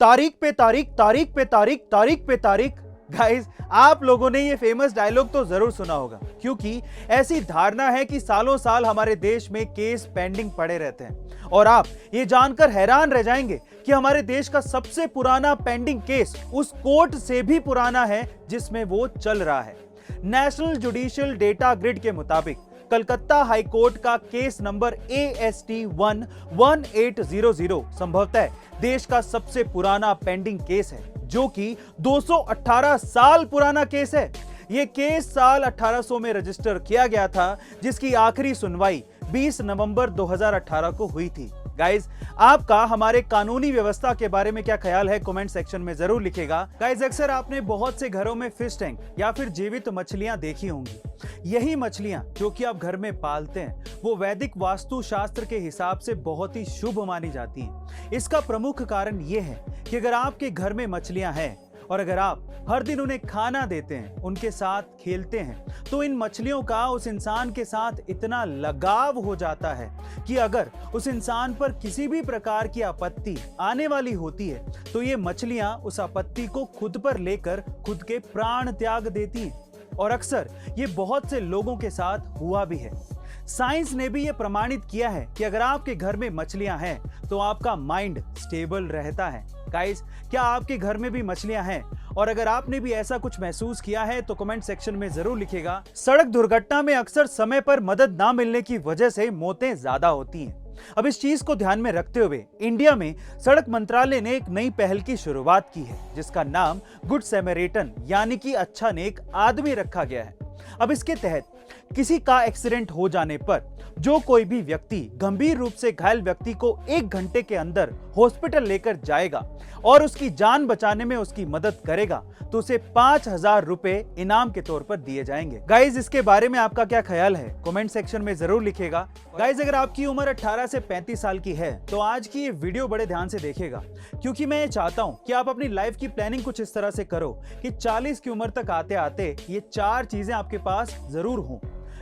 तारीख पे तारीख, तारीख पे तारीख, तारीख पे तारीख। गाइस, आप लोगों ने ये फेमस डायलॉग तो जरूर सुना होगा, क्योंकि ऐसी धारणा है कि सालों साल हमारे देश में केस पेंडिंग पड़े रहते हैं। और आप ये जानकर हैरान रह जाएंगे कि हमारे देश का सबसे पुराना पेंडिंग केस उस कोर्ट से भी पुराना है जिसमें वो चल रहा है। नेशनल जुडिशियल डेटा ग्रिड के मुताबिक कलकत्ता हाई कोर्ट का केस नंबर AST 11800 संभवतः देश का सबसे पुराना पेंडिंग केस है, जो कि 218 साल पुराना केस है। यह केस साल 1800 में रजिस्टर किया गया था, जिसकी आखिरी सुनवाई 20 नवंबर 2018 को हुई थी। गाइज, आपका हमारे कानूनी व्यवस्था के बारे में क्या ख्याल है, कमेंट सेक्शन में जरूर लिखेगा। गाइज, अक्सर आपने बहुत से घरों में फिश टैंक या फिर जीवित मछलियां देखी होंगी। यही मछलियां जो कि आप घर में पालते हैं, वो वैदिक वास्तु शास्त्र के हिसाब से बहुत ही शुभ मानी जाती हैं। इसका प्रमुख कारण यह है कि अगर आपके घर में मछलियां हैं और अगर आप हर दिन उन्हें खाना देते हैं, उनके साथ खेलते हैं, तो इन मछलियों का उस इंसान के साथ इतना लगाव हो जाता है कि अगर उस इंसान पर किसी भी प्रकार की आपत्ति आने वाली होती है, तो ये मछलियां उस आपत्ति को खुद पर लेकर खुद के प्राण त्याग देती हैं। और अक्सर ये बहुत से लोगों के साथ हुआ भी है। साइंस ने भी ये प्रमाणित किया है कि अगर आपके घर में मछलियां हैं तो आपका माइंड स्टेबल रहता है। गाइस, क्या आपके घर में भी मछलियां हैं? और अगर आपने भी ऐसा कुछ महसूस किया है तो कमेंट सेक्शन में जरूर लिखिएगा। सड़क दुर्घटना में अक्सर समय पर मदद ना मिलने की वजह से मौतें ज्यादा होती हैं। अब इस चीज को ध्यान में रखते हुए इंडिया में सड़क मंत्रालय ने एक नई पहल की शुरुआत की है, जिसका नाम गुड सैमरिटन यानी कि अच्छा नेक आदमी रखा गया है। अब इसके तहत किसी का एक्सीडेंट हो जाने पर जो कोई भी व्यक्ति गंभीर रूप से घायल व्यक्ति को 1 घंटे के अंदर हॉस्पिटल लेकर जाएगा और उसकी जान बचाने में उसकी मदद करेगा, तो उसे 5000 रुपए इनाम के तौर पर दिए जाएंगे। गाइज, इसके बारे में आपका क्या ख्याल है, कमेंट सेक्शन में जरूर लिखिएगा। गाइज, अगर आपकी उम्र 18 से 35 साल की है तो आज की ये वीडियो बड़े ध्यान से देखिएगा, क्योंकि मैं ये चाहता हूं कि आप अपनी लाइफ की प्लानिंग कुछ इस तरह से करो कि 40 की उम्र तक आते आते ये 4 चीजें आपके पास जरूर हों।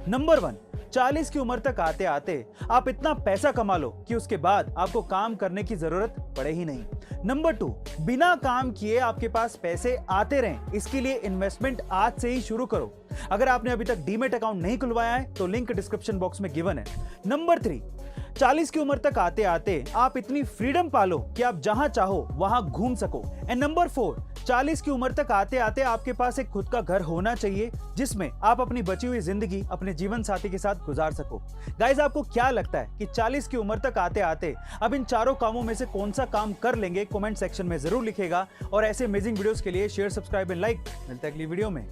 नंबर 1, 40 की उम्र तक आते आते आप इतना पैसा कमा लो कि उसके बाद आपको काम करने की जरूरत पड़े ही नहीं। नंबर 2, बिना काम किए आपके पास पैसे आते रहें, इसके लिए इन्वेस्टमेंट आज से ही शुरू करो। अगर आपने अभी तक डीमैट अकाउंट नहीं खुलवाया है तो लिंक डिस्क्रिप्शन बॉक्स में गिवन है। नंबर 3, 40 की उम्र तक आते आते आप इतनी फ्रीडम पालो कि आप जहां चाहो वहां घूम सको। एंड नंबर 4, 40 की उम्र तक आते आते आपके पास एक खुद का घर होना चाहिए, जिसमें आप अपनी बची हुई जिंदगी अपने जीवन साथी के साथ गुजार सको। गाइज, आपको क्या लगता है कि 40 की उम्र तक आते आते अब इन चारों कामों में से कौन सा काम कर लेंगे? कमेंट सेक्शन में जरूर लिखेगा। और ऐसे अमेजिंग वीडियोस के लिए शेयर, सब्सक्राइब एंड लाइक। मिलते हैं अगली वीडियो में।